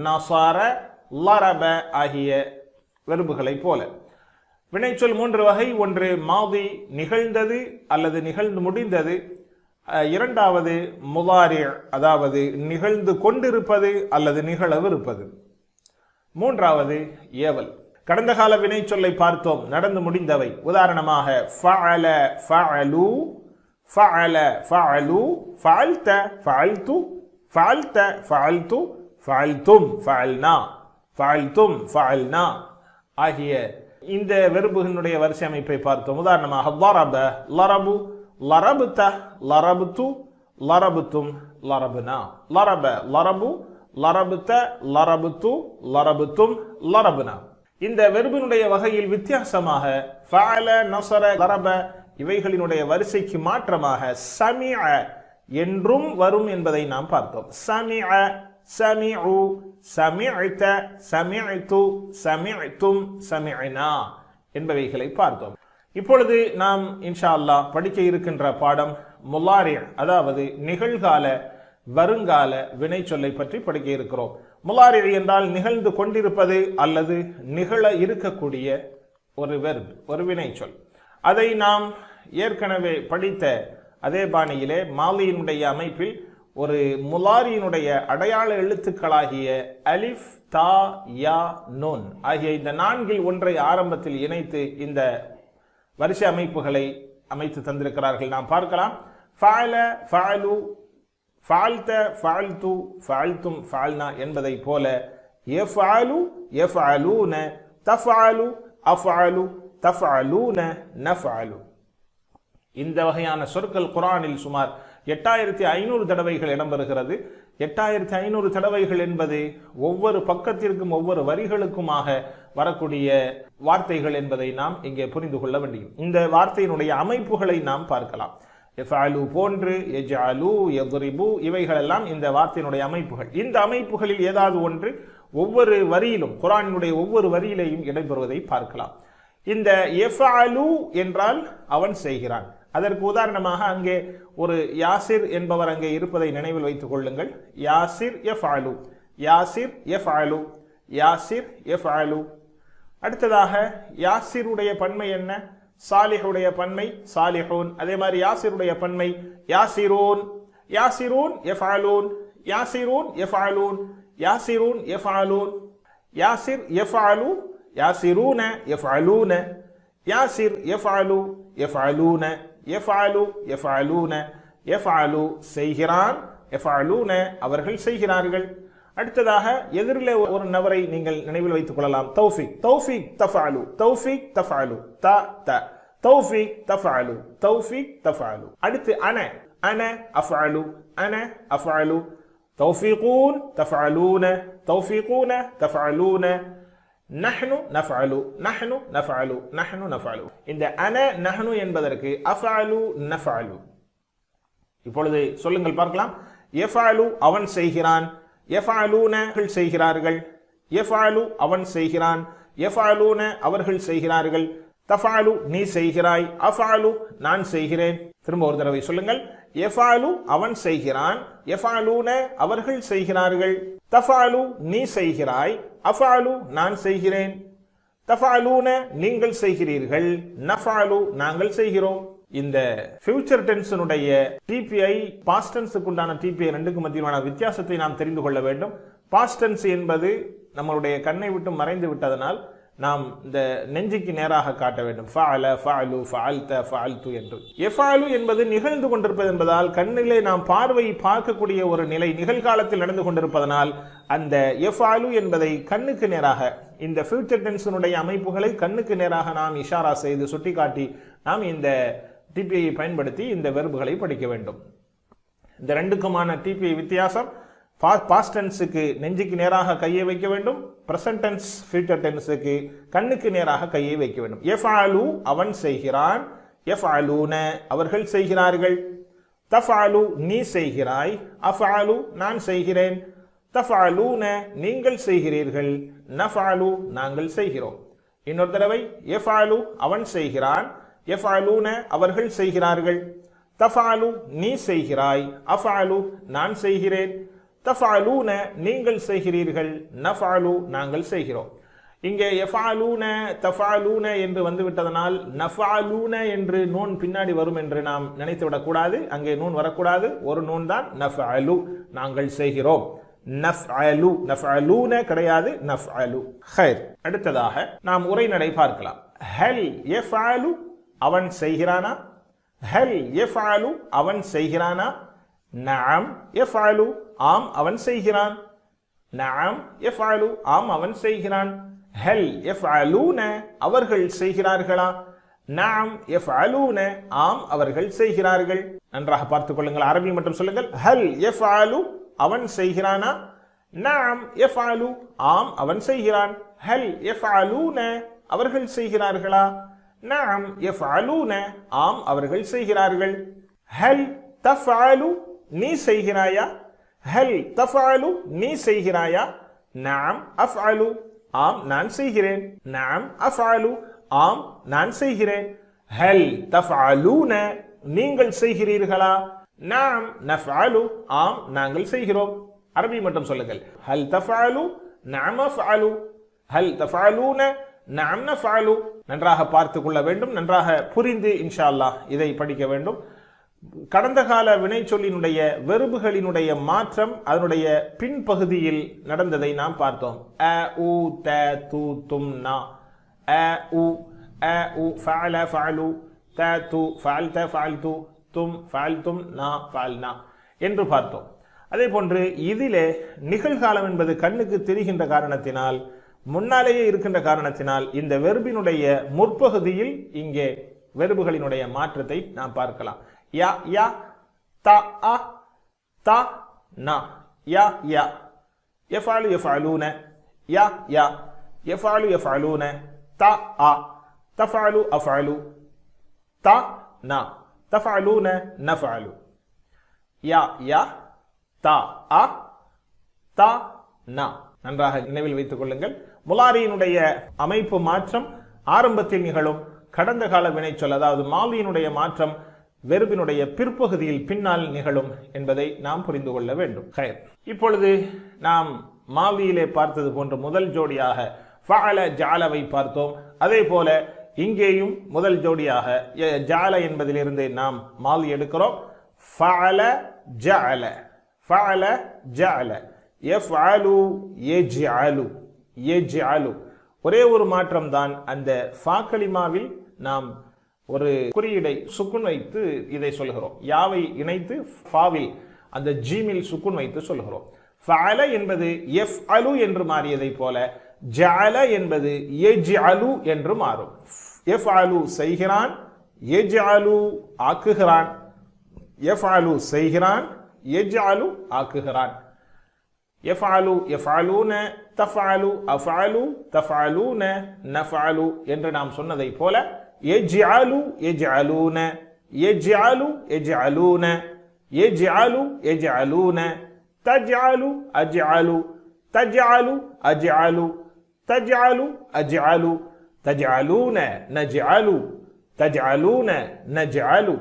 நஸர, லரப ஆகிய வெர்புகளை போல. வினைச்சொல் 3 வகை. ஒன்று மாதி, நிகழ்ந்தது அல்லது நிகழ்ந்து முடிந்தது. இரண்டாவது முதாரி, அதாவது நிகழ்ந்து கொண்டிருப்பது அல்லது நிகழவிருப்பது. மூன்றாவது ஏவல். கடந்த கால வினைச்சொல்லை பார்த்தோம், நடந்து முடிந்தவை. உதாரணமாக ஃபஅல, ஃபஅலு, ஃபஅல, ஃபஅலு, ஃபஅல்த, ஃபஅல்து, ஃபஅல்த, ஃபஅல்து, ஃபஅல்தும், ஃபஅல்னா, ஃபஅல்தும், ஃபஅல்னா ஆகிய இந்த வெர்புகளுடைய வரிசை அமைப்பை பார்த்தோம். உதாரணமாக லரப, லரபு, லரபுத, லரபுது, லரபுத்தும், லரபுனா. லரப, லரபு, லரபுத, லரபுது, லரபுத்தும், லரபுனா. இந்த வெர்பினுடைய வகையில் வித்தியாசமாக ஃபஅல, நஸர, லரப இவைகளினுடைய வரிசைக்கு மாற்றமாக சமிஅ என்றும் வரும் என்பதை நாம் பார்த்தோம். சமிஅ, சமிஉ, சமிஅத, சமிஅது, சமிஅதும், சமிஅனா என்பவைகளை பார்த்தோம். இப்பொழுது நாம் இன்ஷா அல்லாஹ் படிக்க இருக்கின்ற பாடம் முலாரி, அதாவது நிகழ்கால வருங்கால வினைச்சொல்லை பற்றி படிக்க இருக்கிறோம். முலாரி என்றால் நிகழ்ந்து கொண்டிருப்பது அல்லது நிகழ இருக்கக்கூடிய ஒரு வெர்ப், ஒரு வினைச்சொல். அதை நாம் ஏற்கனவே படித்த அதே பாணியிலே மாலியினுடைய அமைப்பில் ஒரு முலாரியினுடைய அடையாள எழுத்துக்களாகிய அலிஃப், தா, யா, நூன் ஆகிய இந்த 4இல் ஒன்றை ஆரம்பத்தில் இணைத்து இந்த வரிசை அமைப்புகளை அமைத்து தந்திருக்கிறார்கள். நாம் பார்க்கலாம். ஃபஅல, ஃபஅலு, ஃபஅல்த, ஃபஅல்து, ஃபஅல்தும், ஃபஅல்னா என்பதை போல யஃபஅலு, யஃபஅலூன, தஃபஅலு, அஃபஅலு, தஃபஅலூன, நஃபஅலு. இந்த வகையான சொற்கள் குர்ஆனில் சுமார் 8500 தடவைகள் இடம்பெறுகிறது. 8500 தடவைகள் என்பது ஒவ்வொரு பக்கத்திற்கும் ஒவ்வொரு வரிகளுக்குமாக வரக்கூடிய வார்த்தைகள் என்பதை நாம் இங்கே புரிந்து கொள்ள வேண்டும். இந்த வார்த்தையினுடைய அமைப்புகளை நாம் பார்க்கலாம். யஃபஅலு போன்று, யஜ்அலு, யضربு இவைகளெல்லாம் இந்த வார்த்தையினுடைய அமைப்புகள். இந்த அமைப்புகளில் ஏதாவது ஒன்று ஒவ்வொரு வரியிலும், குர்ஆனினுடைய ஒவ்வொரு வரியிலேயும் இடம்பெறுவதை பார்க்கலாம். இந்த யஃபஅலு என்றால் அவன் செய்கிறான். அதற்கு உதாரணமாக அங்கே ஒரு யாசிர் என்பவர் அங்கே இருப்பதை நினைவில் வைத்துக் கொள்ளுங்கள். யாசிர் யஃபஅலு, யாசிர் யஃபஅலு, யாசிர் யஃபஅலு. அடுத்ததாக யாசிருடைய பன்மை என்ன? சாலிஹுடைய பன்மை சாலிஹூன். அதே மாதிரி யாசிருடைய பன்மை யாசிரூன், யாசிரூன் யஃபஅலூன், யாசிரூன் யஃபஅலூன், யாசிரூன் யஃபஅலூன், யாசிர் யஃபஅலு, யாசிரூன யஃபஅலூன, யாசிர் யஃபஅலு, யஃபஅலூன, யஃபஅலு, யஃபஅலூன, யஃபஅலு செய்கிறான், யஃபஅலூன அவர்கள் செய்கிறார்கள். அடுத்ததாக எதிரிலே ஒரு நபரை நீங்கள் நினைவில் வைத்துக் கொள்ளலாம். தௌஃபீக், தௌஃபீக் தஃபஅலு, தௌஃபீக் தஃபஅலு, த த, தௌஃபீக் தஃபஅலு, தௌஃபீக் தஃபஅலு. அடுத்து அன, அன அஃபஅலு, அன அஃபஅலு, தௌஃபீகூன் தஃபஅலூன, தௌஃபீகூன தஃபஅலூன, நஹ்னு நஃபஅலு, நஹ்னு நஃபஅலு, நஹ்னு நஃபஅலு. இந்த அன நஹ்னு என்பதற்கு அஃபஅலு நஃபஅலு. இப்பொழுது சொல்லுங்கள் பார்க்கலாம். யஃபஅலு அவன் செய்கிறான், யஃபஅலூன அவர்கள் செய்கிறார்கள், யஃபஅலு அவன் செய்கிறான், யஃபஅலூன அவர்கள் செய்கிறார்கள், தஃபஅலு நீ செய்கிறாய், அஃபஅலு நான் செய்கிறேன். திரும்ப ஒரு தடவை சொல்லுங்கள். யஃபஅலு அவன் செய்கிறான், யஃபஅலூன அவர்கள் செய்கிறார்கள், தஃபஅலு நீ செய்கிறாய், அஃபஅலு நான் செய்கிறேன், தஃபஅலூன நீங்கள் செய்கிறீர்கள், நஃபஅலு நாங்கள் செய்கிறோம். இந்த ஃபியூச்சர் டென்ஸினுடைய டிபிஐ பாஸ்ட் டென்ஸுக்கு உண்டான டிபிஐ ரெண்டுக்கு மத்தியிலான வித்தியாசத்தை நாம் தெரிந்து கொள்ள வேண்டும். பாஸ்ட் டென்ஸ் என்பது நம்மளுடைய கண்ணை விட்டு மறைந்து விட்டதனால் நாம் இந்த நெஞ்சுக்கு நேராக காட்ட வேண்டும். ஃபஅல, ஃபஅலு, ஃபஅல்த, ஃபஅல்து என்று. யஃபஅலு என்பது நிகழ்ந்து கொண்டிருப்பது என்பதால் கண்ணிலே நாம் பார்வை பார்க்கக்கூடிய ஒரு நிலை நிகழ்காலத்தில் நடந்து கொண்டிருப்பதனால் அந்த யஃபஅலு என்பதை கண்ணுக்கு நேராக, இந்த ஃபியூச்சர் டென்ஸினுடைய அமைப்புகளை கண்ணுக்கு நேராக நாம் இஷாரா செய்து சுட்டிக்காட்டி நாம் இந்த டிபிஐயை பயன்படுத்தி இந்த வெர்புகளை படிக்க வேண்டும். இந்த ரெண்டுக்குமான டிபிஐ வித்தியாசம்: பாஸ்ட் டென்ஸுக்கு நெஞ்சுக்கு நேராக கையை வைக்க வேண்டும், பிரசன்ட் டென்ஸ் ஃபியூச்சர் டென்ஸுக்கு கண்ணுக்கு நேராக கையை வைக்க வேண்டும். யஃபஅலு அவன் செய்கிறான், யஃபஅலூன அவர்கள் செய்கிறார்கள், தஃபஅலு நீ செய்கிறாய், அஃபஅலு நான் செய்கிறேன், தஃபஅலூன நீங்கள் செய்கிறீர்கள், நஃபஅலு நாங்கள் செய்கிறோம். இன்னொரு தடவை. யஃபஅலு அவன் செய்கிறான், யஃபஅலூன அவர்கள் செய்கிறார்கள், தஃபஅலு நீ செய்கிறாய், அஃபஅலு நான் செய்கிறேன், தஃஅலூன நீங்கள் செய்கிறீர்கள், நஃஅலு நாங்கள் செய்கிறோம். இங்கே யஃஅலூன தஃஅலூன என்று வந்துவிட்டதனால் நஃஅலூன என்று நூன் பின்னாடி வரும் என்று நாம் நினைத்து விடக்கூடாது. அங்கே நூன் வரக்கூடாது. ஒரு நூன் தான், நஃஅலு நாங்கள் செய்கிறோம். நஃஅலு நஃஅலூன கிடையாது, நஃஅலு. ஹைர். அடுத்ததாக நாம் உரைநடை பார்க்கலாம். ஹல் யஃஅலு அவன் செய்கிறானா, ஹல் யஃஅலு அவன் செய்கிறானா, நஅம் யஃஅலு ஆம் அவன் செய்கிறான், நஅம் யஃஅலு ஆம் அவன் செய்கிறான். ஹல் யஃஅலூன அவர்கள் செய்கிறார்களா, நஅம் யஃஅலூன ஆம் அவர்கள் செய்கிறார்கள். நன்றாக பார்த்துக் கொள்ளுங்கள், அரபி மட்டும் சொல்லுங்கள். ஹல் யஃஅலு அவன் செய்கிறானா, நஅம் யஃஅலு ஆம் அவன் செய்கிறான். ஹல் யஃஅலூன அவர்கள் செய்கிறார்களா, நஅம் யஃஅலூன ஆம் அவர்கள் செய்கிறார்கள். ஹல் தஃஅலு நீ செய்கிறாயா, ஹல் தஃஅலு நீ செய்கிறாயா, நஅம் அஃஅலு ஆம் நான் செய்கிறேன், நஅம் அஃஅலு ஆம் நான் செய்கிறேன். ஹல் தஃஅலூன நீங்கள் செய்கிறீர்களா, நஅம் நஃஅலு ஆம் நாங்கள் செய்கிறோம். அரபி மட்டும் சொல்லுங்கள். ஹல் தஃஅலு நஅம் அஃஅலு, ஹல் தஃஅலூன நஅம் நஃஅலு. நன்றாக பார்த்துக் கொள்ள வேண்டும், நன்றாக புரிந்து இன்ஷா அல்லாஹ் இதை படிக்க வேண்டும். கடந்த கால வினைச்சொல்லினுடைய வெறுபுகளினுடைய மாற்றம் அதனுடைய பின்பகுதியில் நடந்ததை நாம் பார்த்தோம். அ உ த து தும் நா, அ உ அ உ ஃபஅல ஃபஅலு, த து ஃபஅல்த ஃபஅல்து, தும் ஃபஅல்தும், நா ஃபஅல்னா என்று பார்த்தோம். அதே போன்று இதிலே நிகழ்காலம் என்பது கண்ணுக்கு தெரிகின்ற காரணத்தினால், முன்னாலேயே இருக்கின்ற காரணத்தினால் இந்த வெறுபினுடைய முற்பகுதியில் இங்கே வெறுபுகளினுடைய மாற்றத்தை நாம் பார்க்கலாம். யா யா, தா அ, தா நா, யா யா, யஃஅலு யஃஅலூன, யா யா, யஃஅலு யஃஅலூன, தா அ, தஃஅலு அஃஅலு, தா நா, தஃஅலூன நஃஅலு. யா யா, தா அ, தா நா. நன்றாக நினைவில் வைத்துக் கொள்ளுங்கள். முலாரியினுடைய அமைப்பு மாற்றம் ஆரம்பத்தில் நிகழும், கடந்த கால வினைச்சொல் அதாவது மாலியினுடைய மாற்றம் வெறுபினுடைய பிற்பகுதியில் பின்னால் நிகழும் என்பதை நாம் புரிந்து கொள்ள வேண்டும். இப்பொழுது நாம் மாலியிலே பார்த்தது போன்ற முதல் ஜோடியாக ஃபஅல ஜஅலவை பார்த்தோம். அதே போல இங்கேயும் முதல் ஜோடியாக ஜஅல என்பதிலிருந்து நாம் மாலி எடுக்கிறோம். ஃபஅல ஜஅல, ஃபஅல ஜஅல, யஃஅலு யஜ்அலு, யஜ்அலு. ஒரே ஒரு மாற்றம் தான், அந்த ஃபா கலிமாவில் நாம் ஒரு குறியீடை சுக்குன் வைத்து இதை சொல்கிறோம். யாவை இணைத்து ஃபாவில் அந்த ஜீமில் சுக்குன் வைத்து சொல்கிறோம். ஃபஅல என்பது யஃஅலு என்று மாறியதை போல ஜஅல என்பது யஜ்அலு என்று மாறும். யஃஅலு செய்கிறான், யஜ்அலு ஆக்குகிறான், யஃஅலு செய்கிறான், யஜ்அலு ஆக்குகிறான். யஃஅலு யஃஅலூன, தஃஅலு அஃஅலு, தஃஅலூன நஃஅலு என்று நாம் சொன்னதை போல யஜ்அலு யஜ்அலூன, யஜ்அலு யஜ்அலூன, யஜ்அலு யஜ்அலூன, தஜ்அலு அஜ்அலு, தஜ்அலு அஜ்அலு, தஜ்அலு அஜ்அலு, தஜ்அலூன நஜ்அலு, தஜ்அலூன நஜ்அலு.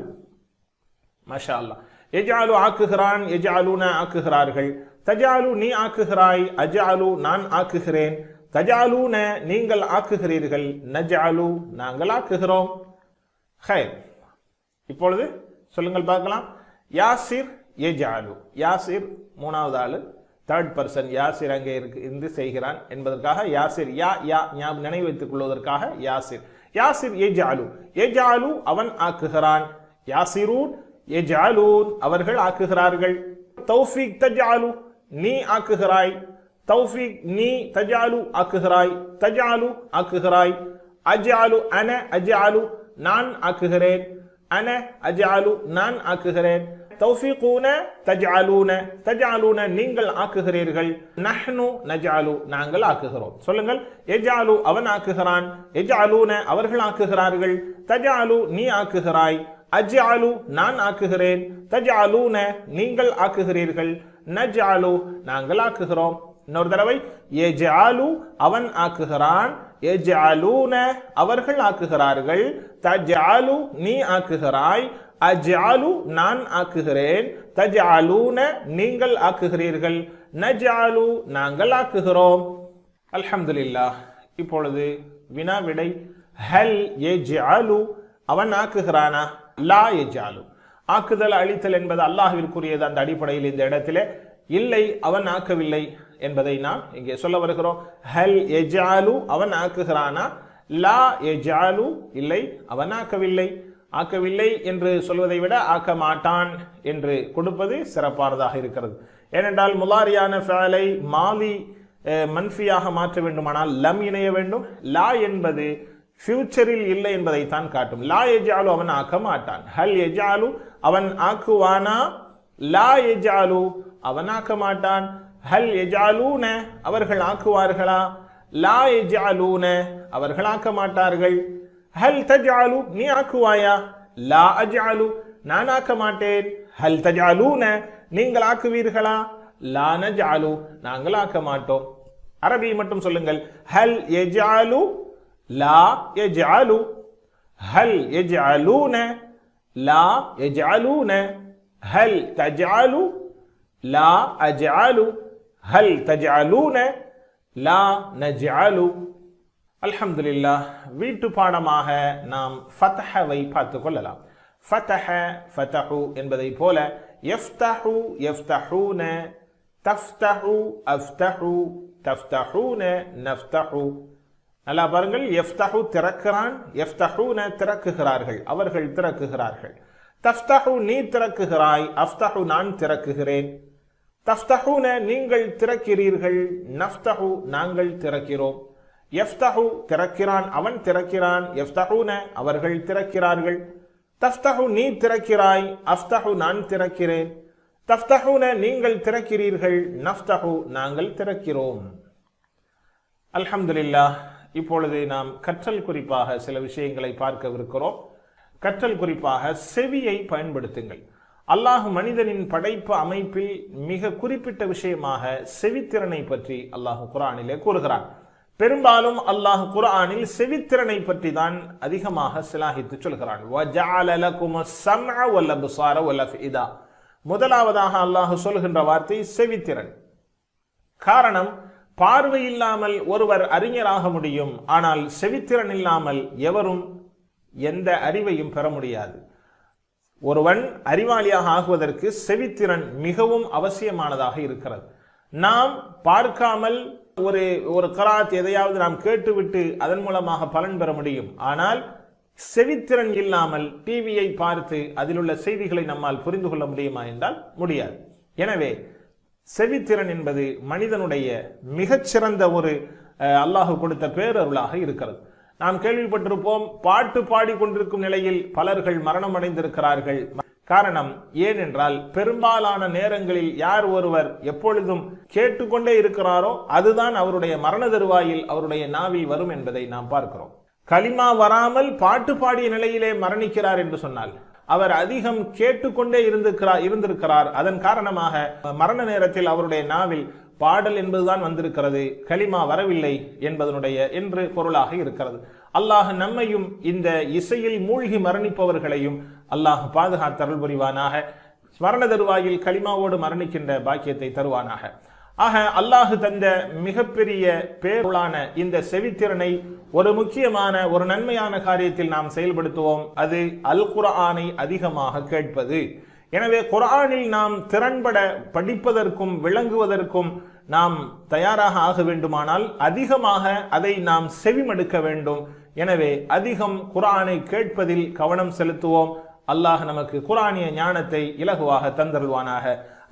மாஷா அல்லாஹ். யஜ்அலு ஆக்குகிறான், யஜ்அலூன ஆக்குகிறார்கள், தஜ்அலு நீ ஆக்குகிறாய், அஜ்அலு நான் ஆக்குகிறேன், தஜ்அலூன நீங்கள் ஆக்குகிறீர்கள், நஜ்அலு நாங்கள் ஆக்குகிறோம். ஹைர். இப்பொழுது சொல்லுங்கள் பார்க்கலாம். யாசிர் யஜ்அலு, யாசிர் மூணாவது ஆளு, தேர்ட் பர்சன், யாசிர் அங்கே இருந்து செய்கிறான் என்பதற்காக யாசிர், யா யா நினைவு வைத்துக் கொள்வதற்காக யாசிர். யாசிர் யஜ்அலு, யஜ்அலு அவன் ஆக்குகிறான், யாசிரூன் யஜ்அலூன் அவர்கள் ஆக்குகிறார்கள். தௌஃபீக் தஜ்அலு நீ ஆக்குகிறாய், தௌஃபீக் நீ, தஜ்அலு ஆக்குகிறாய், தஜ்அலு ஆக்குகிறாய். அஜ்அலு அன அஜ்அலு நான் ஆக்குகிறேன், அன அஜ்அலு நான் ஆக்குகிறேன். தௌஃபீகூன தஜ்அலூன, தஜ்அலூன நீங்கள் ஆக்குகிறீர்கள், நஹ்னு நஜ்அலு நாங்கள் ஆக்குகிறோம். சொல்லுங்கள். யஜ்அலு அவன் ஆக்குகிறான், யஜ்அலூன அவர்கள் ஆக்குகிறார்கள், தஜ்அலு நீ ஆக்குகிறாய், அஜ்அலு நான் ஆக்குகிறேன், தஜ்அலூன நீங்கள் ஆக்குகிறீர்கள், நஜ்அலு நாங்கள் ஆக்குகிறோம். இன்னொரு தடவை. யஜ்அலு அவன் ஆக்குகிறான், யஜ்அலூன அவர்கள் ஆக்குகிறார்கள், தஜ்அலு நீ ஆக்குகிறாய், அஜ்அலு நான் ஆக்குகிறேன், தஜ்அலூன நீங்கள் ஆக்குகிறீர்கள், நஜ்அலு நாங்கள் ஆக்குகிறோம். அல்ஹம்துலில்லாஹ். இப்பொழுது வினா விடை. ஹல் யஜ்அலு அவன் ஆக்குகிறானா? லா யஜ்அலு. ஆக்குதல் அழித்தல் என்பது அல்லாஹ்விற்குரியது. அந்த அடிப்படையில் இந்த இடத்திலே இல்லை அவன் ஆக்கவில்லை என்பதை நாம் இங்கே சொல்ல வருகிறோம். ஹல் யஜ்அலு அவன் ஆக்குகிறானா? லா யஜ்அலு இல்லை அவன் ஆக்கவில்லை. ஆக்கவில்லை என்று சொல்வதை விட ஆக்க மாட்டான் என்று கொடுப்பது சிறப்பானதாக இருக்கிறது. ஏனென்றால் முலாரியான ஃபஅலை மாலி மன்ஃபியாக மாற்ற வேண்டுமானால் லம் இணைய வேண்டும். லா என்பது ஃபியூச்சரில் இல்லை என்பதை தான் காட்டும். லா யஜ்அலு அவன் ஆக்க மாட்டான். ஹல் யஜ்அலு அவன் ஆக்குவானா? லா யஜ்அலு அவன் ஆக்க மாட்டான். ஹல் யஜ்அலூன அவர்கள் ஆக்குவார்களா? லா யஜ்அலூன அவர்கள் ஆக்க மாட்டார்கள். ஹல் தஜ்அலு நீ ஆக்குவாயா? லா அஜ்அலு நான் ஆக்க மாட்டேன். ஹல் தஜ்அலூன நீங்கள் ஆக்குவீர்களா? லா நஜ்அலு நாங்கள் ஆக்க மாட்டோம். அரபி மட்டும் சொல்லுங்கள். ஹல் யஜ்அலு லா யஜ்அலு. ஹல் யஜ்அலூன லா யஜ்அலூன. ஹல் தஜ்அலு லா அஜ்அலு. ஹல் தஜ்அலூன லா நஜ்அலு. அல்ஹம்துலில்லாஹ். வீட்டு பாடமாக நாம் ஃபத்ஹவை பார்த்து கொள்ளலாம். ஃபத்ஹ ஃபதஹு என்பதை போல யஃப்தஹு யஃப்தஹூன, தஃப்தஹு அஃப்தஹு, தஃப்தஹூன நஃப்தஹு. நல்லா பாருங்கள். யஃப்தஹு திறக்கிறான், யஃப்தஹூன திறக்குகிறார்கள், அவர்கள் திறக்குகிறார்கள். தஃப்தஹு நீ திறக்குகிறாய், அஃப்தஹு நான் திறக்குகிறேன். தஃப்தஹூன நீங்கள் திறக்கிறீர்கள், நஃப்தஹு நாங்கள் திறக்கிறோம். யஃப்தஹு திறக்கிறான், அவன் திறக்கிறான். யஃப்தஹூன அவர்கள் திறக்கிறார்கள். தஃப்தஹு நீ திறக்கிறாய், அஃப்தஹு நான் திறக்கிறேன். தஃப்தஹூன நீங்கள் திறக்கிறீர்கள், நஃப்தஹு நாங்கள் திறக்கிறோம். அல்ஹம்துலில்லாஹ். இப்பொழுது நாம் கற்றல் குறிப்பாக சில விஷயங்களை பார்க்கவிருக்கிறோம். கற்றல் குறிப்பாக செவியை பயன்படுத்துங்கள். அல்லாஹ் மனிதனின் படைப்பு அமைப்பில் மிக குறிப்பிட்ட விஷயமாக செவித்திறனை பற்றி அல்லாஹ் குர்ஆனிலே கூறுகிறான். பெரும்பாலும் அல்லாஹ் குர்ஆனில் செவித்திறனை பற்றி தான் அதிகமாக சிலாகித்து சொல்கிறான். வஜஅல லகுமுஸ் ஸம்அ வல் அப்ஸார வல் அஃஇதா. முதலாவதாக அல்லாஹ் சொல்கின்ற வார்த்தை செவித்திறன். காரணம், பார்வை இல்லாமல் ஒருவர் அறிஞராக முடியும், ஆனால் செவித்திறன் இல்லாமல் எவரும் எந்த அறிவையும் பெற முடியாது. ஒருவன் அறிவாளியாக ஆகுவதற்கு செவித்திறன் மிகவும் அவசியமானதாக இருக்கிறது. நாம் பார்க்காமல் ஒரு கராத் எதையாவது நாம் கேட்டுவிட்டு அதன் மூலமாக பலன் பெற முடியும். ஆனால் செவித்திறன் இல்லாமல் டிவியை பார்த்து அதில் உள்ள செய்திகளை நம்மால் புரிந்து கொள்ள முடியுமா என்றால் முடியாது. எனவே செவித்திறன் என்பது மனிதனுடைய மிகச்சிறந்த ஒரு அல்லாஹ் கொடுத்த பேரருளாக இருக்கிறது. நாம் கேள்விப்பட்டிருப்போம், பாட்டு பாடிக்கொண்டிருக்கும் நிலையில் பலர்கள் மரணம் அடைந்திருக்கிறார்கள். காரணம் ஏனென்றால் பெரும்பாலான நேரங்களில் யார் ஒருவர் எப்பொழுதும் கேட்டுக்கொண்டே இருக்கிறாரோ அதுதான் அவருடைய மரண தருவாயில் அவருடைய நாவில் வரும் என்பதை நாம் பார்க்கிறோம். கலிமா வராமல் பாட்டு பாடிய நிலையிலே மரணிக்கிறார் என்று சொன்னால் அவர் அதிகம் கேட்டுக்கொண்டே இருந்திருக்கிறார். அதன் காரணமாக மரண நேரத்தில் அவருடைய நாவில் பாடல் என்பதுதான் வந்திருக்கிறது, கலிமா வரவில்லை என்பதனுடைய என்று பொருளாக இருக்கிறது. அல்லாஹ் நம்மையும் இந்த இசையில் மூழ்கி மரணிப்பவர்களையும் அல்லாஹ் பாதுகாத்தருள் புரிவானாக. மரண தருவாயில் கலிமாவோடு மரணிக்கின்ற பாக்கியத்தை தருவானாக. ஆக அல்லாஹ் தந்த மிகப்பெரிய பேருளான இந்த செவித்திறனை ஒரு முக்கியமான ஒரு நன்மையான காரியத்தில் நாம் செயல்படுத்துவோம். அது அல் குர்ஆனை அதிகமாக கேட்பது. எனவே குர்ஆனில் நாம் திறன்பட படிப்பதற்கும் விளங்குவதற்கும் நாம் தயாராக ஆக வேண்டுமானால் அதிகமாக அதை நாம் செவிமடுக்க வேண்டும். எனவே அதிகம் குர்ஆனை கேட்பதில் கவனம் செலுத்துவோம். அல்லாஹ் நமக்கு குர்ஆனிய ஞானத்தை இலகுவாக தந்தருள்வானாக.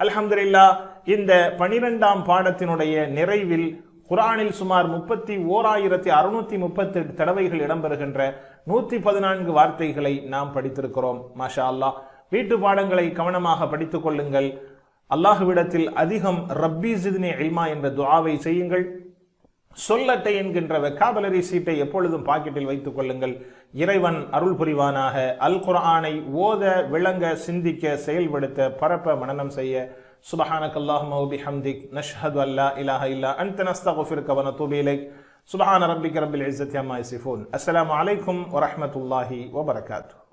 அல்ஹம்துலில்லாஹ். இந்த 12ஆம் பாடத்தினுடைய நிறைவில் குர்ஆனில் சுமார் 31,638 தடவைகள் இடம்பெறுகின்ற 114 வார்த்தைகளை நாம் படித்திருக்கிறோம். மாஷா அல்லாஹ். வீட்டு பாடங்களை கவனமாக படித்துக் கொள்ளுங்கள். அல்லாஹ்விடத்தில் அதிகம் ரப்பி ஜித்னி இல்மா என்ற துஆவை செய்யுங்கள். சொல்லட்டை என்கின்ற வெக்காபலரி சீட்டை எப்பொழுதும் பாக்கெட்டில் வைத்துக் கொள்ளுங்கள். இறைவன் அருள் புரிவானாக. அல் குர்ஆனை ஓத, விளங்க, சிந்திக்க, செயல்படுத்த, பரப்ப, மனனம் செய்ய. சுப்ஹானக்கல்லாஹும்ம வ பிஹம்திக் நஷ்ஹது அல்லா இலாஹ இல்லா அன்த நஸ்தக்ஃபிருக வ நதூபு இலைக். சுப்ஹான ரப்பிக ரப்பில் இஸ்ஸத்தி அம்மா யசிஃபூன். அஸ்ஸலாமு அலைக்கும் வ ரஹ்மத்துல்லாஹி வ பரகாத்துஹு.